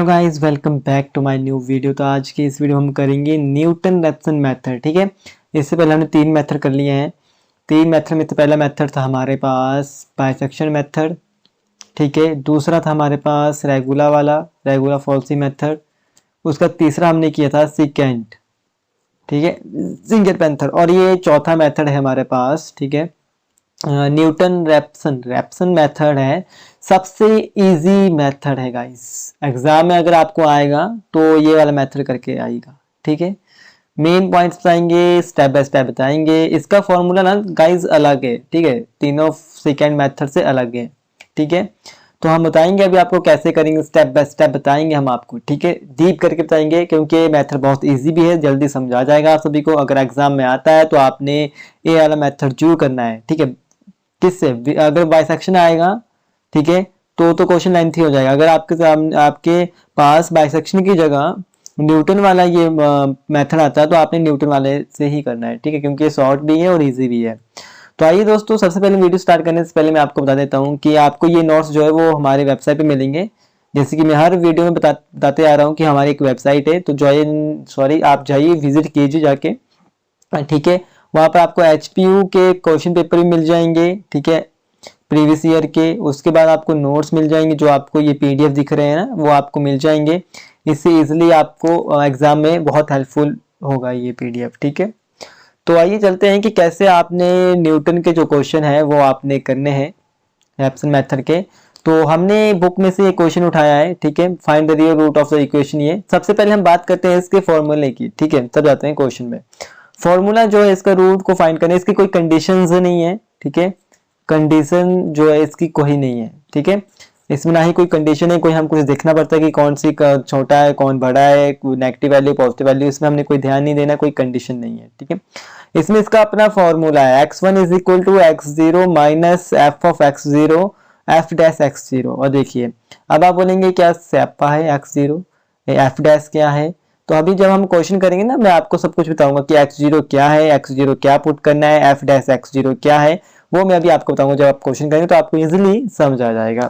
Hello guys, welcome back to my new video. तो आज की इस वीडियो हम करेंगे न्यूटन-रैप्सन मेथड। ठीक है, इससे पहले हमने 3 मेथड कर लिए हैं। 3 मेथड में तो पहला मेथड था हमारे पास बाइसेक्शन मेथड। ठीक है, दूसरा था हमारे पास रेगुलर फॉल्सी मेथड। उसका तीसरा हमने किया था सिकेंट। ठीक है, जिंगर पेंथर। और ये चौथा मेथड है हमारे पास। ठीक है, न्यूटन रैप्सन मेथड है। सबसे इजी मेथड है गाइस। एग्जाम में अगर आपको आएगा तो ये वाला मेथड करके आएगा। ठीक है, मेन पॉइंट्स बताएंगे, स्टेप बाय स्टेप बताएंगे। इसका फॉर्मूला ना गाइस अलग है। ठीक है, तीनों सेकेंड मेथड से अलग है। ठीक है, तो हम बताएंगे अभी आपको कैसे करेंगे, स्टेप बाय स्टेप बताएंगे हम आपको। ठीक है, डीप करके बताएंगे क्योंकि मेथड बहुत इजी भी है, जल्दी समझ आ जाएगा आप सभी को। अगर एग्जाम में आता है तो आपने ये वाला मेथड जरूर करना है। ठीक है, किससे, अगर बाइसेक्शन आएगा, ठीक है, तो क्वेश्चन लेंथी हो जाएगा। अगर आपके पास बाइसेक्शन की जगह न्यूटन वाला ये मेथड आता है तो आपने न्यूटन वाले से ही करना है। ठीक है, क्योंकि ये शॉर्ट भी है और इजी भी है। तो आइए दोस्तों, सबसे पहले वीडियो स्टार्ट करने से पहले मैं आपको बता देता हूँ कि आपको ये नोट्स जो है वो हमारे वेबसाइट पे मिलेंगे। जैसे कि मैं हर वीडियो में बताते आ रहा हूँ कि हमारी एक वेबसाइट है, तो आप जाइए, विजिट कीजिए जाके। ठीक है, वहां पर आपको एचपीयू के क्वेश्चन पेपर भी मिल जाएंगे। ठीक है, प्रीवियस ईयर के। उसके बाद आपको नोट्स मिल जाएंगे, जो आपको ये पीडीएफ दिख रहे हैं ना, वो आपको मिल जाएंगे। इससे इजीली आपको एग्जाम में बहुत हेल्पफुल होगा ये पीडीएफ। ठीक है, तो आइए चलते हैं कि कैसे आपने न्यूटन के जो क्वेश्चन है वो आपने करने हैं रैप्सन मेथड के। तो हमने बुक में से ये क्वेश्चन उठाया है। ठीक है, find the real root of the equation. ये सबसे पहले हम बात करते हैं इसके फॉर्मूले की। ठीक है, तब जाते हैं क्वेश्चन में। फॉर्मूला जो है इसका रूट को फाइंड करने, इसकी कोई कंडीशंस नहीं है। ठीक है, कंडीशन जो है इसकी कोई नहीं है। ठीक है, इसमें ना ही कोई कंडीशन है, कोई हम कुछ देखना पड़ता है कि कौन सी छोटा है कौन बड़ा है, नेगेटिव वैल्यू पॉजिटिव वैल्यू, इसमें हमने कोई ध्यान नहीं देना, कोई कंडीशन नहीं है। ठीक है, इसमें इसका अपना फॉर्मूला है, x1 is equal to x0 minus f of x0 f dash x0। और देखिए, अब आप बोलेंगे क्या सैपा है x0, एफ डैश क्या है। तो अभी जब हम क्वेश्चन करेंगे ना, मैं आपको सब कुछ बताऊंगा कि x0 क्या है, x0 क्या पुट करना है, एफ डैश x0 क्या है, वो मैं अभी आपको बताऊंगा। जब आप क्वेश्चन करेंगे तो आपको इजीली समझ आ जाएगा।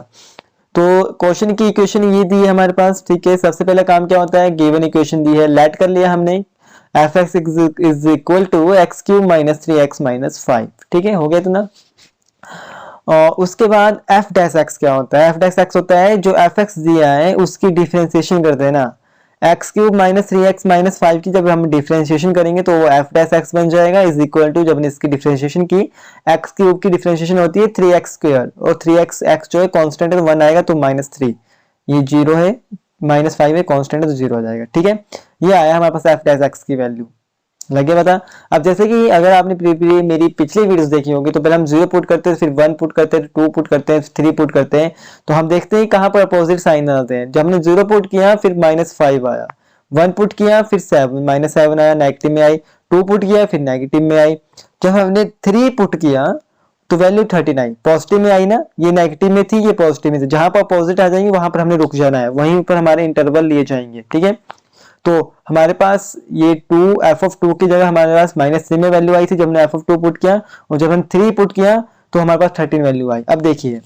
तो क्वेश्चन की इक्वेशन ये दी है हमारे पास। ठीक है, सबसे पहला काम क्या होता है, गिवन इक्वेशन दी है, लेट कर लिया हमने, f x is equal to x cube minus 3x minus 5। ठीक है, हो गया तो ना। और उसके बाद एफ डैश एक्स क्या होता है, एफ डैश एक्स होता है जो एफ एक्स दिया है उसकी डिफरेंशिएशन करते हैं ना। X cube minus 3x minus 5 की जब हम डिफरेंशिएशन करेंगे तो वो एफ डैश एक्स बन जाएगा, इज इक्वल टू, जब हमने इसकी डिफरेंशिएशन की, एक्स क्यूब की डिफरेंशिएशन होती है 3x स्क्वायर, और 3x एक्स जो है कांस्टेंट है तो 1 आएगा, तो माइनस 3, ये 0 है, माइनस 5 है, कांस्टेंट है तो 0 हो जाएगा। ठीक है, ये आया हमारे पास एफ डैश एक्स की वैल्यू। लगे पता। अब जैसे कि अगर आपने मेरी पिछली वीडियोस देखी होगी तो पहले हम 0 पुट करते हैं, फिर 1 पुट करते हैं, 2 पुट करते हैं, 3 पुट करते हैं, तो हम देखते हैं कहां पर अपोजिट साइन आते हैं। जब हमने 0 पुट किया फिर माइनस 5 आया, 1 पुट किया फिर 7 माइनस 7 आया, नेगेटिव में आई, 2 पुट किया फिर नेगेटिव में आई। जब हमने 3 पुट किया तो वैल्यू 39 पॉजिटिव में आई ना, ये नेगेटिव में थी, ये पॉजिटिव में थी। जहां पर अपोजिट आ जाएंगे वहां पर हमने रुक जाना है, वहीं पर हमारे इंटरवल लिए जाएंगे। ठीक है, तो हमारे पास ये 2 एफ ऑफ 2 की जगह हमारे पास माइनस 3 में वैल्यू आई थी जब हमने एफ ऑफ 2 पुट किया, और जब हम 3 पुट किया तो हमारे पास 13 वैल्यू आई। अब देखिए,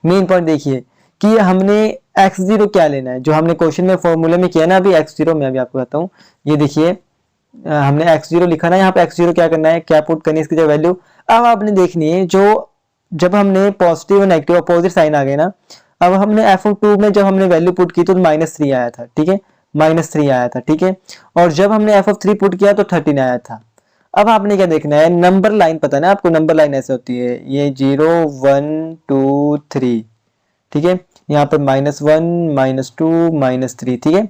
मेन पॉइंट देखिए कि हमने x0 क्या लेना है, जो हमने क्वेश्चन में फॉर्मूले में किया ना अभी x0, मैं अभी आपको बताता हूँ। ये देखिए, हमने x0 लिखा ना, यहाँ पे x0 क्या करना है, क्या पुट करनी है इसकी जगह वैल्यू। अब आपने देखनी है, जो जब हमने पॉजिटिव और नेगेटिव अपोजिट साइन आ गए ना, अब हमने एफ ऑफ 2 में जब हमने वैल्यू पुट की तो माइनस 3 आया था। ठीक है, माइनस 3 आया था। ठीक है, और जब हमने एफ ऑफ 3 पुट किया तो 13 आया था। अब आपने क्या देखना है, नंबर लाइन पता है ना आपको, नंबर लाइन ऐसे होती है, ये 0 1 2 3। ठीक है, यहाँ पर -1 -2 -3। ठीक है,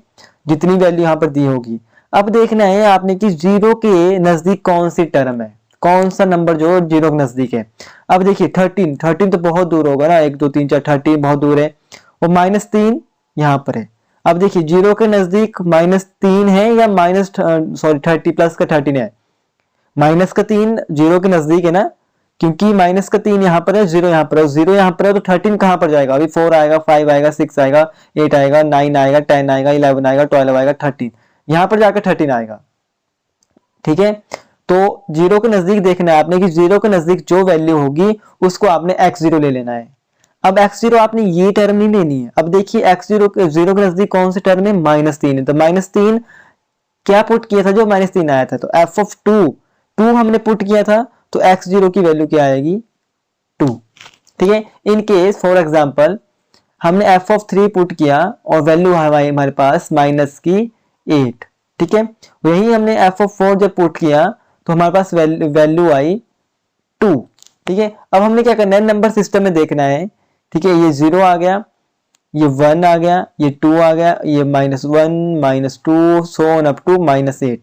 जितनी वैल्यू यहाँ पर दी होगी। अब देखना है आपने कि 0 के नजदीक कौन सी टर्म है, कौन सा नंबर जो 0 के नजदीक है। अब देखिए 13 तो बहुत दूर होगा ना, 1 2 3 4, 13 बहुत दूर है, और -3 यहाँ पर है। अब देखिए 0 के नजदीक -3 है या -30 प्लस का 13 है, माइनस का 3 0 के नजदीक है ना, क्योंकि माइनस का 3 यहाँ पर है, 0 यहाँ पर है, 0 यहाँ पर है, तो 13 कहाँ पर जाएगा, अभी 4 आएगा, 5 आएगा, 6 आएगा, 8 आएगा, 9 आएगा, 10 आएगा, 11 आएगा, 12 आएगा, 13, यहाँ पर जाकर 13 आएगा। ठीक है, तो 0 के नजदीक देखना है आपने कि 0 के नजदीक जो वैल्यू होगी उसको आपने x0 ले लेना है। अब x0 आपने ये टर्म नहीं लेनी है। अब देखिए x0 0 के नजदीक कौन सी टर्म है, -3 है, तो -3 क्या पुट किया था, जो -3 आया था, तो f ऑफ 2 हमने पुट किया था, तो x0 की वैल्यू क्या आएगी, 2। ठीक है, इन केस फॉर एग्जांपल हमने f ऑफ 3 पुट किया और वैल्यू हमारे पास -8। ठीक है, वही हमने f ऑफ 4 जब पुट किया तो हमारे पास वैल्यू आई 2। ठीक है, अब हमने क्या करना है, नंबर सिस्टम में देखना है। ठीक है, ये 0 आ गया, ये 1 आ गया, ये 2 आ गया, ये -1 -2 सो ऑन अप टू -8।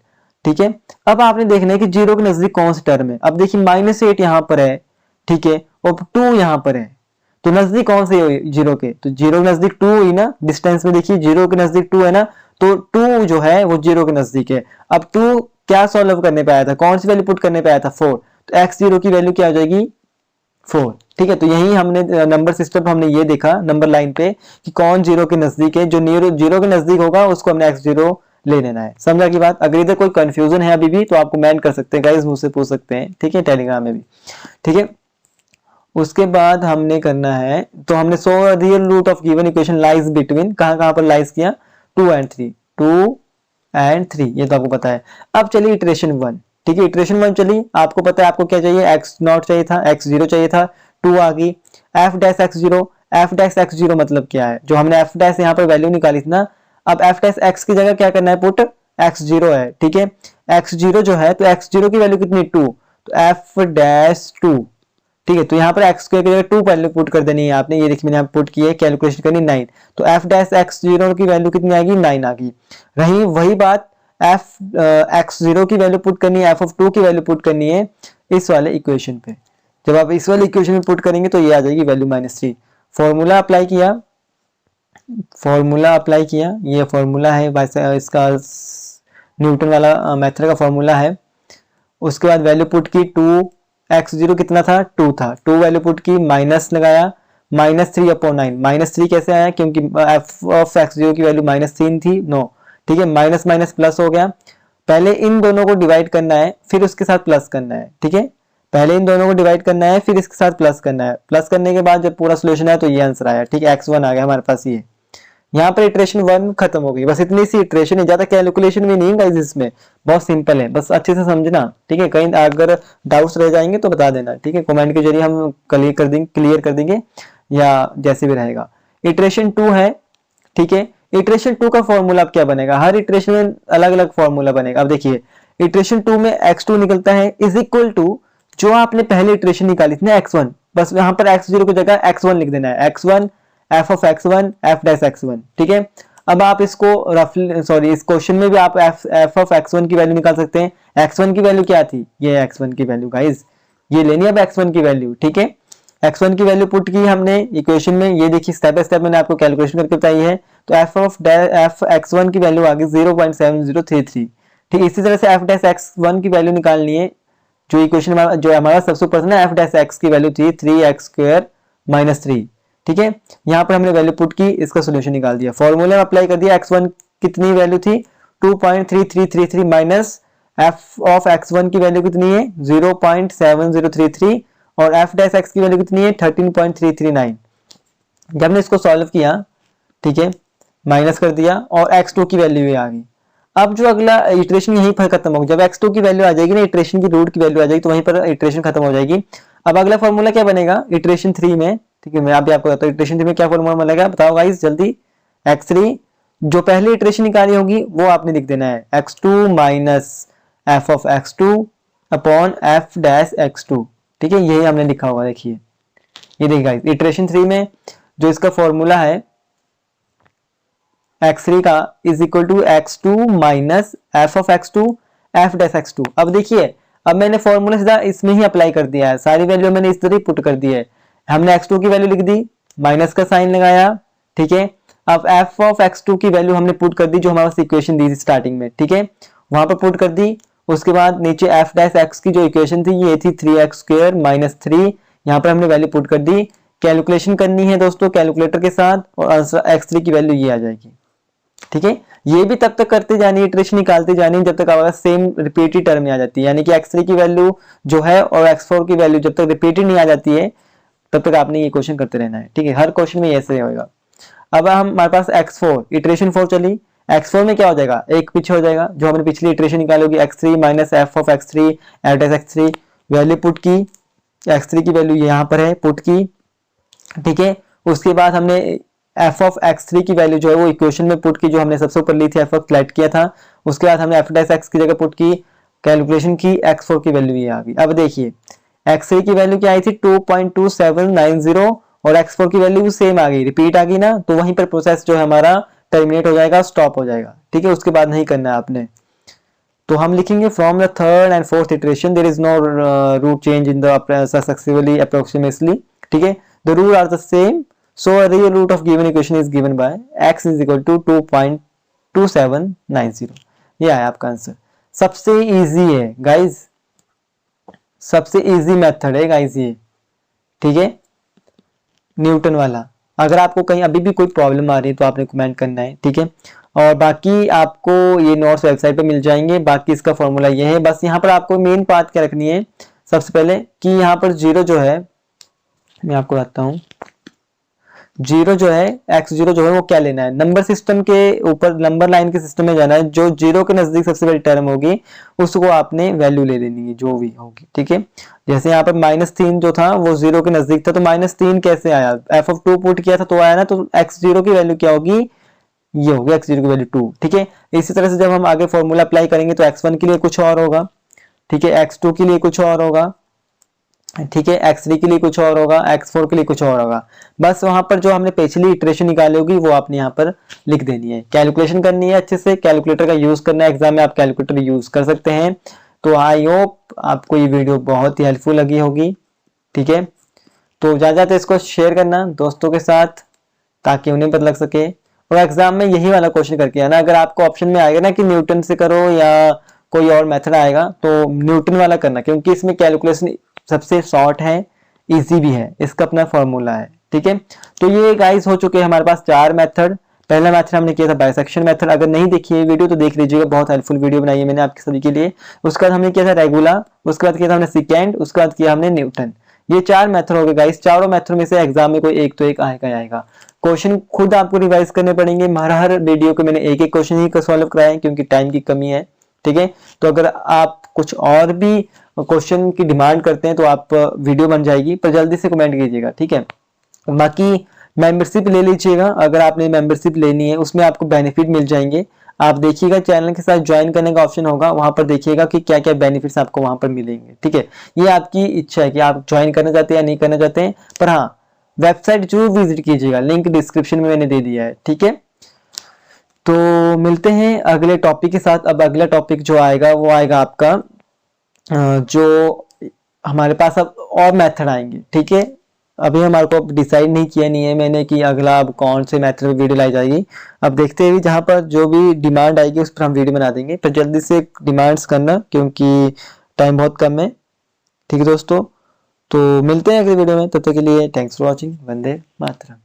ठीक है, अब आपने देखना है कि 0 के नजदीक कौन सी टर्म है। अब देखिए -8 यहाँ पर है, ठीक है, और 2 यहाँ पर है, तो नजदीक कौन से 0 के, तो 0 के नजदीक 2 हुई ना, डिस्टेंस में देखिए 0 के नजदीक 2 है ना, तो 2 जो है वो 0 के नजदीक है। अब 2 क्या सॉल्व करने पे आया था, कौन सी वैल्यू पुट करने पे आया था, 4, तो x0 की वैल्यू क्या हो जाएगी, 4। ठीक है, तो यही हमने नंबर सिस्टम पे हमने ये देखा नंबर लाइन पे कि कौन 0 के नजदीक है, जो नियर 0 के नजदीक होगा उसको हमने x0 ले लेना है। समझा की बात। अगर इधर कोई कंफ्यूजन है अभी भी तो आप कमेंट कर सकते हैं गाइस, मुझसे पूछ सकते हैं। ठीक है, टेलीग्राम में भी। ठीक है, उसके बाद हमने करना है, तो हमने so real root of given equation lies between, कहां पर लाइज किया, 2 and 3, 2 and 3, ये तो आपको पता है। अब चलिए इटरेशन 1। ठीक है, इटरेशन 1 चलिए, आपको पता है आपको क्या चाहिए, x0 चाहिए था, x0 चाहिए था, 2 आ गई, f dash x0, f dash x0 मतलब क्या है, जो हमने f डैश यहाँ पर वैल्यू निकाली थी ना, अब f डैश x की जगह क्या करना है, पुट x0 है। ठीक है, x0 जो है, तो x0 की वैल्यू कितनी, 2, तो f डैश 2। ठीक है, तो यहाँ पर x की जगह 2 वैल्यू पुट कर देनी है आपने, ये देखिए मैंने यहाँ पुट की है, कैलकुलेशन करनी 9, तो f डैश x0 की वैल्यू कितनी आएगी, 9 आ गई। रही वही बात, f x0 की वैल्यू पुट करनी है, f ऑफ 2 की वैल्यू पुट करनी है इस वाले इक्वेशन पे। जब आप इस वाले इक्वेशन में पुट करेंगे तो ये आ जाएगी वैल्यू -3। फॉर्मूला अप्लाई किया, ये फॉर्मूला है इसका, न्यूटन वाला मेथड का फॉर्मूला है। उसके बाद वैल्यू पुट की, 2x0 कितना था, 2 था, 2 वैल्यू पुट की, माइनस लगाया, -3/9, -3 कैसे आया, क्योंकि f ऑफ x0 की वैल्यू -3 थी, नो। ठीक है, माइनस माइनस प्लस हो गया, पहले इन दोनों को डिवाइड करना है, फिर उसके साथ प्लस करना है। ठीक है, पहले इन दोनों को डिवाइड करना है, फिर इसके साथ प्लस करना है, प्लस करने के बाद जब पूरा सोल्यूशन है तो ये आंसर आया। ठीक है, x1 आ गया हमारे पास। ये यहाँ पर इटरेशन 1 खत्म हो गई, बस इतनी सी इटरेशन है, ज्यादा कैलकुलेशन भी नहीं गाइस इसमें, बहुत सिंपल है, बस अच्छे से समझना। ठीक है, कहीं अगर डाउट्स रह जाएंगे तो बता देना। ठीक है, कमेंट के जरिए हम क्लियर कर देंगे या जैसे भी रहेगा। इटरेशन 2 है। ठीक है, इटरेशन 2 का फॉर्मूला अब क्या बनेगा, हर इटरेशन में अलग अलग फॉर्मूला बनेगा। अब देखिए इटरेशन 2 में x2 निकलता है इज इक्वल टू जो आपने पहले इटरेशन निकाली थी ना x1, बस यहाँ पर x0 की जगह x1 लिख देना है, x1 f of x1 f dash x1। ठीक है, अब आप इसको रफली इस क्वेश्चन में भी आप f ऑफ x1 की वैल्यू निकाल सकते हैं। x1 की वैल्यू क्या थी, ये x1 की वैल्यू गाइस, ये लेनी है अब x1 की वैल्यू। ठीक है, x1 की वैल्यू पुट की हमने इक्वेशन में, ये देखिए स्टेप बाय स्टेप मैंने आपको कैलकुलेशन करके बताई है, तो f x1 की वैल्यू आ गई 0.7033। ठीक, इसी तरह से f डैश x1 की वैल्यू निकालनी है, जो इक्वेशन जो हमारा सबसे ऊपर ना f डैश x की वैल्यू थी 3x² - 3। ठीक है, यहाँ पर हमने वैल्यू पुट की, इसका सोल्यूशन निकाल दिया, फॉर्मूले में अप्लाई कर दिया। x1 कितनी वैल्यू थी, 2.3333 माइनस f ऑफ x1 की वैल्यू कितनी है, 0.7033 और f डैश x की वैल्यू कितनी है, 13.339। जब हमने इसको सॉल्व किया, ठीक है, माइनस कर दिया और x2 की वैल्यू ये आ गई। अब जो अगला इटरेशन यहीं पर खत्म होगी, जब x2 की वैल्यू आ जाएगी ना, इटरेशन की रूट की वैल्यू आ जाएगी, तो वहीं पर इटरेशन खत्म हो जाएगी। अब अगला फॉर्मूला क्या बनेगा इटरेशन 3 में। ठीक है, मैं अभी आपको बताता हूँ इटरेशन 3 में क्या फॉर्मूला बनेगा, बताओ गाइस जल्दी। x3 जो पहले इटरेशन निकाली होगी वो आपने लिख देना है, x2 minus f of x2 upon f dash x2। ठीक है, यही हमने लिखा होगा, देखिए ये देखिए गाइस, इटरेशन 3 में जो इसका फॉर्मूला है x3 का is equal to x2 minus f of x2 f dash x2। अब देखिए, अब मैंने फॉर्मूला सीधा इसमें ही अप्लाई कर दिया है, सारी वैल्यू मैंने इस तरह पुट कर दी है। हमने x2 की वैल्यू लिख दी, माइनस का साइन लगाया। ठीक है, अब f ऑफ x2 की वैल्यू हमने पुट कर दी, जो हमारे पास इक्वेशन दी थी स्टार्टिंग में। ठीक है, वहां पर पुट कर दी। उसके बाद नीचे f डैश x की जो इक्वेशन थी ये थी 3x² - 3, यहाँ पर हमने वैल्यू पुट कर दी। कैलकुलेशन करनी है दोस्तों कैलकुलेटर के साथ, और आंसर x3 की वैल्यू ये आ जाएगी। ठीक है, ये भी तब तक करते जानी, इटरेशन निकालते जानी जब तक आपका सेम रिपीटेड टर्म नहीं आ जाती है, यानी कि x3 की वैल्यू जो है और x4 की वैल्यू जब तक रिपीटेड नहीं आ जाती है तब तक आपने ये क्वेश्चन करते रहना है, ठीक है। हर क्वेश्चन में ऐसे होगा। अब हमारे पास x4 इटरेशन 4 चली, x4 में क्या हो जाएगा, एक पीछे हो जाएगा, जो हमने पिछली इटरेशन निकाली होगी x3 minus f of x3 at as x3, value put की, x3 की वैल्यू यहाँ पर है पुट की, ठीक है। उसके बाद हमने एफ ऑफ x3 की वैल्यू जो है वो इक्वेशन में पुट की, जो हमने सबसे ऊपर ली थी, एफ ऑफ फ्लैट किया था। उसके बाद हमने एफ डैश एक्स की जगह पुट की, कैलकुलेशन की, x4 की वैल्यू ये आ गई। अब देखिए x3 की वैल्यू क्या आई थी 2.2790 और x4 की वैल्यू सेम आ गई, रिपीट आ गई ना, तो वहीं पर प्रोसेस जो है हमारा टर्मिनेट हो जाएगा, स्टॉप हो जाएगा, ठीक है। उसके बाद नहीं करना है आपने। तो हम लिखेंगे from the third and fourth iteration there is no root change in the successively approximately, ठीक है। The root are the same, so a real root of given equation is given by x is equal to 2.2790। ये है आपका answer. सबसे easy है guys, सबसे easy method है guys ये, ठीक है, न्यूटन वाला। अगर आपको कहीं अभी भी कोई प्रॉब्लम आ रही है तो आपने कमेंट करना है, ठीक है। और बाकी आपको ये नोट्स वेबसाइट पे मिल जाएंगे। बाकी इसका फॉर्मूला ये है, बस यहाँ पर आपको मेन बात क्या रखनी है सबसे पहले कि यहाँ पर जीरो जो है, मैं आपको बताता हूँ, जीरो जो है x0 जो है वो क्या लेना है, नंबर सिस्टम के ऊपर, नंबर लाइन के सिस्टम में जाना है। जो जीरो के नजदीक सबसे बड़ी टर्म होगी उसको आपने वैल्यू ले लेनी है जो भी होगी, ठीक है। जैसे यहाँ पर -3 जो था वो जीरो के नजदीक था, तो -3 कैसे आया, एफ ऑफ 2 पुट किया था तो आया ना, तो x0 की वैल्यू क्या होगी, ये होगी x0 की वैल्यू 2, ठीक है। इसी तरह से जब हम आगे फॉर्मूला अप्लाई करेंगे तो x1 के लिए कुछ और होगा, ठीक है, x2 के लिए कुछ और होगा, ठीक है, x3 के लिए कुछ और होगा, x4 के लिए कुछ और होगा। बस वहां पर जो हमने पिछली इटरेशन निकाली होगी वो आपने यहाँ पर लिख देनी है, कैलकुलेशन करनी है अच्छे से, कैलकुलेटर का यूज करना है, एग्जाम में आप कैलकुलेटर यूज कर सकते हैं। तो आई होप आपको ये वीडियो बहुत ही हेल्पफुल लगी होगी, ठीक है। तो ज्यादा इसको शेयर करना दोस्तों के साथ ताकि उन्हें पता लग सके, और एग्जाम में यही वाला क्वेश्चन करके आना। अगर आपको ऑप्शन में आएगा ना कि न्यूटन से करो या कोई और मेथड आएगा तो न्यूटन वाला करना, क्योंकि इसमें कैलकुलेशन सबसे शॉर्ट है, इजी भी है, इसका अपना फॉर्मूला है, ठीक है। तो ये गाइस हो चुके हैं हमारे पास 4 मेथड। पहला मेथड हमने किया था बाइसेक्शन मेथड, अगर नहीं देखी है वीडियो तो देख लीजिएगा, बहुत हेल्पफुल वीडियो बनाई है मैंने आपके सभी के लिए। उसके बाद हमने किया था रेगुलर, उसके बाद किया था हमने सेकेंड, उसके बाद किया हमने न्यूटन। ये 4 मेथड हो गए गाइस। चारों मेथड में से एग्जाम में कोई एक तो एक आएगा ही आएगा। क्वेश्चन खुद आपको रिवाइज करने पड़ेंगे, हर वीडियो को मैंने एक एक क्वेश्चन ही सॉल्व कराया है क्योंकि टाइम की कमी है, ठीक है। तो अगर आप कुछ और भी क्वेश्चन की डिमांड करते हैं तो आप वीडियो बन जाएगी, पर जल्दी से कमेंट कीजिएगा, ठीक है। बाकी मेंबरशिप ले लीजिएगा, अगर आपने मेंबरशिप लेनी है उसमें आपको बेनिफिट मिल जाएंगे। आप देखिएगा चैनल के साथ ज्वाइन करने का ऑप्शन होगा, वहां पर देखिएगा कि क्या क्या बेनिफिट्स आपको वहां पर मिलेंगे, ठीक है। ये आपकी इच्छा है कि आप ज्वाइन करना चाहते हैं या नहीं करना चाहते हैं, पर हाँ वेबसाइट जरूर विजिट कीजिएगा, लिंक डिस्क्रिप्शन में मैंने दे दिया है, ठीक है। तो मिलते हैं अगले टॉपिक के साथ। अब अगला टॉपिक जो आएगा वो आएगा आपका जो हमारे पास अब और मेथड आएंगे, ठीक है। अभी हमारे को डिसाइड नहीं किया नहीं है मैंने कि अगला अब कौन से मेथड में वीडियो लाई जाएगी। अब देखते हैं जहाँ पर जो भी डिमांड आएगी उस पर हम वीडियो बना देंगे, पर जल्दी से डिमांड्स करना क्योंकि टाइम बहुत कम है, ठीक है दोस्तों। तो मिलते हैं अगले वीडियो में, तब तक के लिए thanks for watching. Vande Mataram.